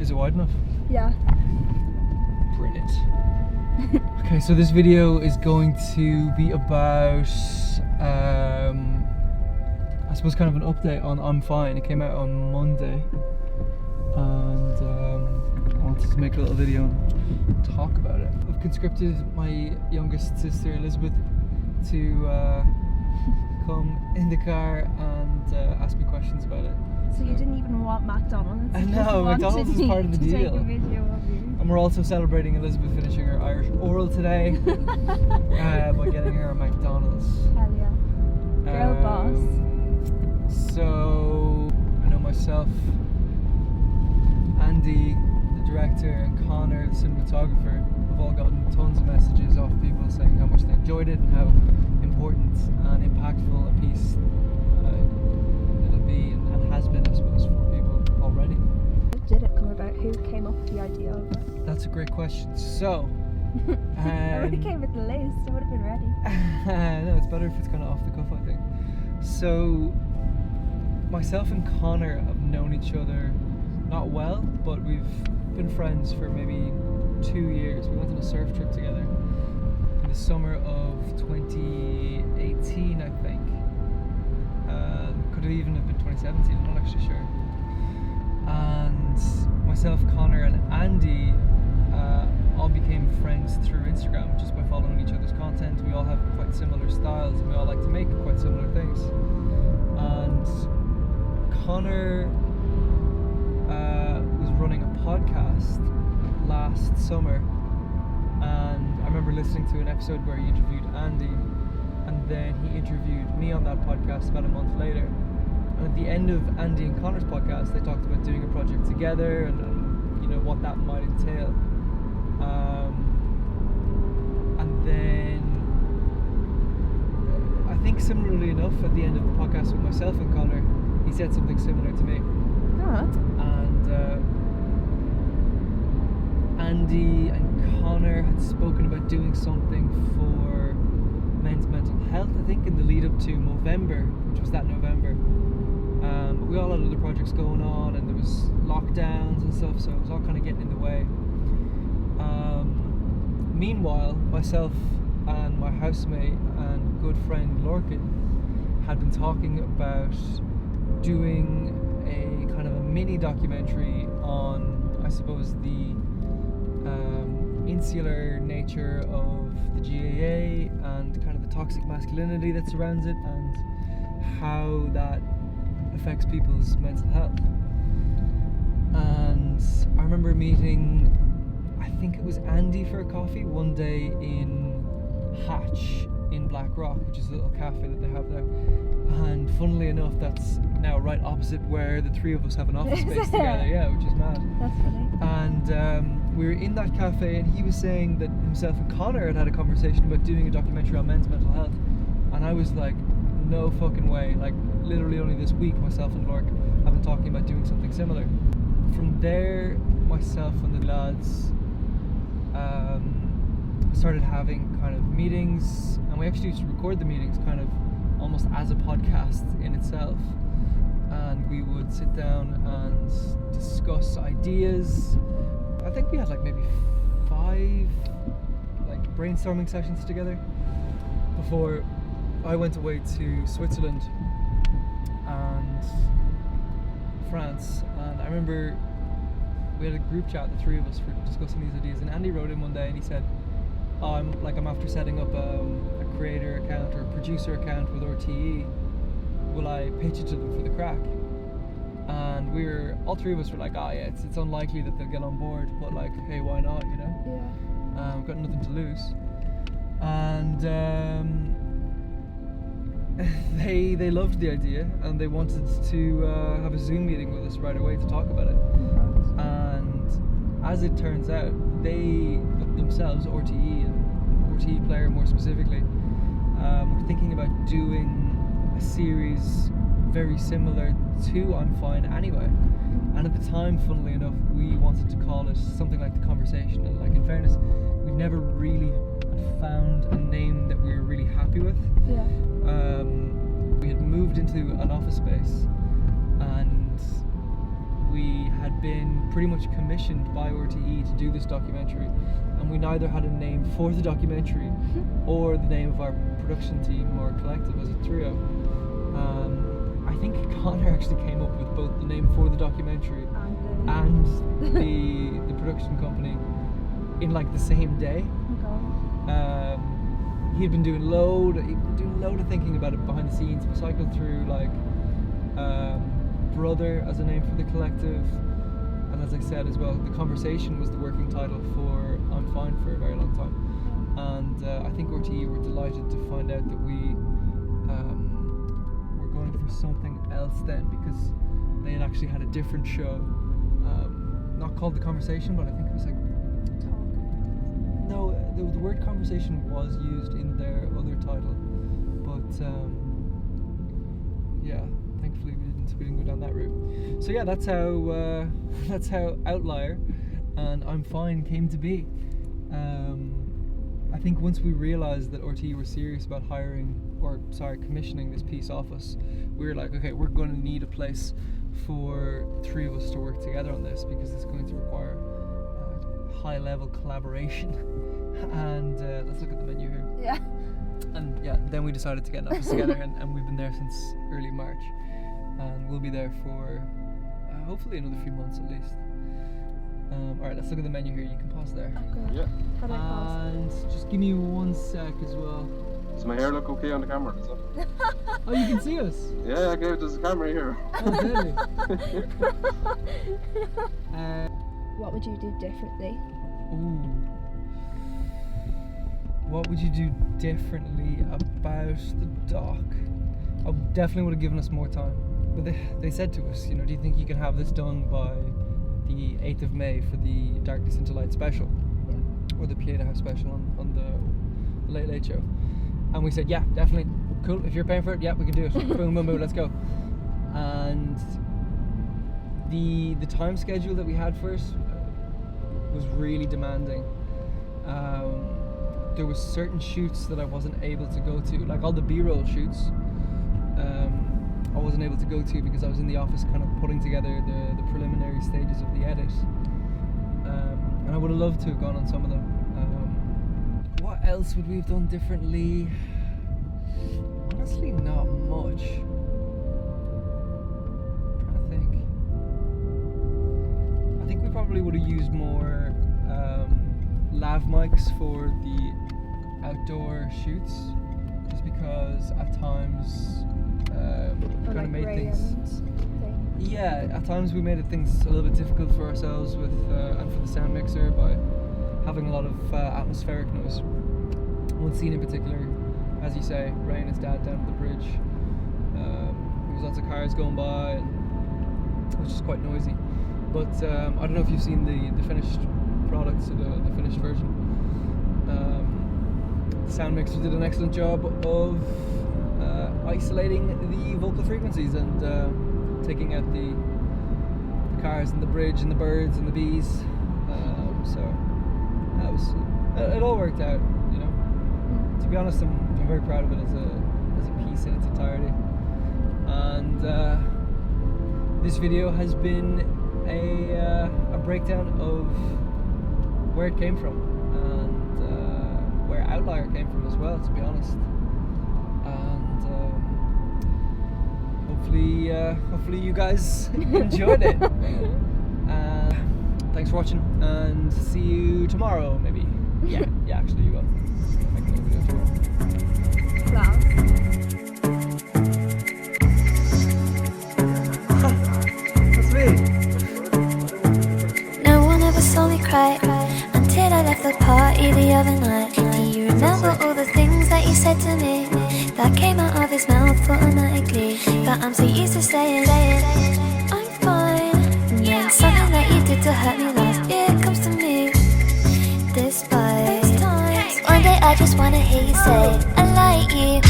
Is it wide enough? Yeah. Brilliant. Okay, so this video is going to be about, I suppose, kind of an update on I'm Fine. It came out on Monday, and I wanted to make a little video and talk about it. I've conscripted my youngest sister Elizabeth to come in the car and ask me questions about it. So you didn't even want McDonald's? I know, McDonald's is part of the deal. Take a video of you. And we're also celebrating Elizabeth finishing her Irish oral today by getting her a McDonald's. Hell yeah. Girl boss. So, I know myself, Andy, the director, and Connor, the cinematographer, have all gotten tons of messages off people saying how much they enjoyed it and how important and impactful a piece it'll be and has been, I suppose, for people already. How did it come about? Who came up with the idea of it? That's a great question. So, I already came with the list. I would have been ready. no, it's better if it's kind of off the cuff, I think. So, myself and Connor have known each other not well, but we've been friends for maybe 2 years. We went on a surf trip together in the summer of 2018, I think. Could have even have been 2017, I'm not actually sure. And myself, Connor, and Andy all became friends through Instagram just by following each other's content. We all have quite similar styles and we all like to make quite similar things. And Connor was running a podcast last summer, and I remember listening to an episode where he interviewed Andy, and then he interviewed me on that podcast about a month later. And at the end of Andy and Connor's podcast, they talked about doing a project together and you know what that might entail. And then I think similarly enough, at the end of the podcast with myself and Connor, he said something similar to me. And Andy and Connor had spoken about doing something for men's mental health, I think, in the lead up to Movember, which was that November. But we all had other projects going on, and there was lockdowns and stuff, so it was all kind of getting in the way. Meanwhile, myself and my housemate and good friend Lorcan had been talking about doing a kind of a mini documentary on, I suppose, the insular nature of the GAA and kind of the toxic masculinity that surrounds it and how that affects people's mental health. And I remember meeting, I think it was Andy, for a coffee one day in Hatch in Black Rock, which is a little cafe that they have there. And funnily enough, that's now right opposite where the three of us have an office space together, yeah, which is mad. That's funny. And we were in that cafe, and he was saying that himself and Connor had a conversation about doing a documentary on men's mental health. And I was like, no fucking way. Like, literally only this week, myself and Lork have been talking about doing something similar. From there, myself and the lads started having kind of meetings, and we actually used to record the meetings kind of almost as a podcast in itself, and we would sit down and discuss ideas. I think we had like maybe 5 like brainstorming sessions together before I went away to Switzerland and France. And I remember we had a group chat, the three of us, for discussing these ideas, and Andy wrote in one day and he said, I'm after setting up a creator account or a producer account with RTE, will I pitch it to them for the crack? And all three of us were like, yeah, it's unlikely that they'll get on board, but like, hey, why not, you know? Yeah. We've got nothing to lose. And they loved the idea, and they wanted to have a Zoom meeting with us right away to talk about it. And as it turns out, they themselves, RTE and RTE Player more specifically, were thinking about doing a series very similar to I'm Fine anyway. And at the time, funnily enough, we wanted to call it something like The Conversation. And like, in fairness, we never really had found a name that we were really happy with. Yeah. We had moved into an office space, and we had been pretty much commissioned by RTE to do this documentary, and we neither had a name for the documentary or the name of our production team or collective as a trio. I think Connor actually came up with both the name for the documentary and the production company in like the same day. He had been doing load of thinking about it behind the scenes. We cycled through like Brother as a name for the collective, and as I said as well, The Conversation was the working title for I'm Fine for a very long time. And I think RTE were delighted to find out that we were going for something else then, because they had actually had a different show, not called The Conversation, but I think it was like no, the word conversation was used in their other title, but yeah, thankfully we didn't go down that route. So yeah, that's how Outlier and I'm Fine came to be. I think once we realised that RTE were serious about commissioning this piece off us, we were like, okay, we're going to need a place for three of us to work together on this, because it's going to require high level collaboration. And let's look at the menu here. Yeah. And yeah, then we decided to get an office together, and we've been there since early March, and we'll be there for hopefully another few months at least. Alright, let's look at the menu here. You can pause there. Okay. Yeah. How do I pause? And just give me 1 sec as well. Does my hair look okay on the camera? Does it? Oh, you can see us? Yeah, okay, there's a camera here. Oh, really? What would you do differently? Ooh. What would you do differently about the doc? I definitely would have given us more time. But they said to us, do you think you can have this done by the 8th of May for the Darkness into Light special? Yeah. Or the Pieta House special on the Late Late Show. And we said, yeah, definitely. Cool, if you're paying for it, yeah, we can do it. Boom, boom, boom, let's go. And the time schedule that we had first was really demanding. There was certain shoots that I wasn't able to go to, like all the B-roll shoots. I wasn't able to go to because I was in the office kind of putting together the preliminary stages of the edit. And I would have loved to have gone on some of them. What else would we have done differently? Honestly, not much. I'm trying to think. I think we probably would have used more lav mics for the outdoor shoots, just because at times kind of made things. Yeah, at times we made things a little bit difficult for ourselves with and for the sound mixer by having a lot of atmospheric noise. One scene in particular, as you say, Ray and his dad down at the bridge. There was lots of cars going by, and it was just quite noisy. But I don't know if you've seen the finished product, so the finished version. The sound mixer did an excellent job of isolating the vocal frequencies and taking out the cars and the bridge and the birds and the bees. So it all worked out, To be honest, I'm very proud of it as a piece in its entirety. And this video has been a breakdown of where it came from and where Outlier came from as well, to be honest. And hopefully you guys enjoyed it. Thanks for watching, and see you tomorrow, maybe. Yeah, actually you will. Flog. That's me. No one ever saw me cry until I left the party the other night. Do you remember all the things that you said to me that came out of his mouth automatically? That I'm so used to saying I'm fine. And then something that you did to hurt me last year comes to me. Despite one day I just wanna hear you say I like you.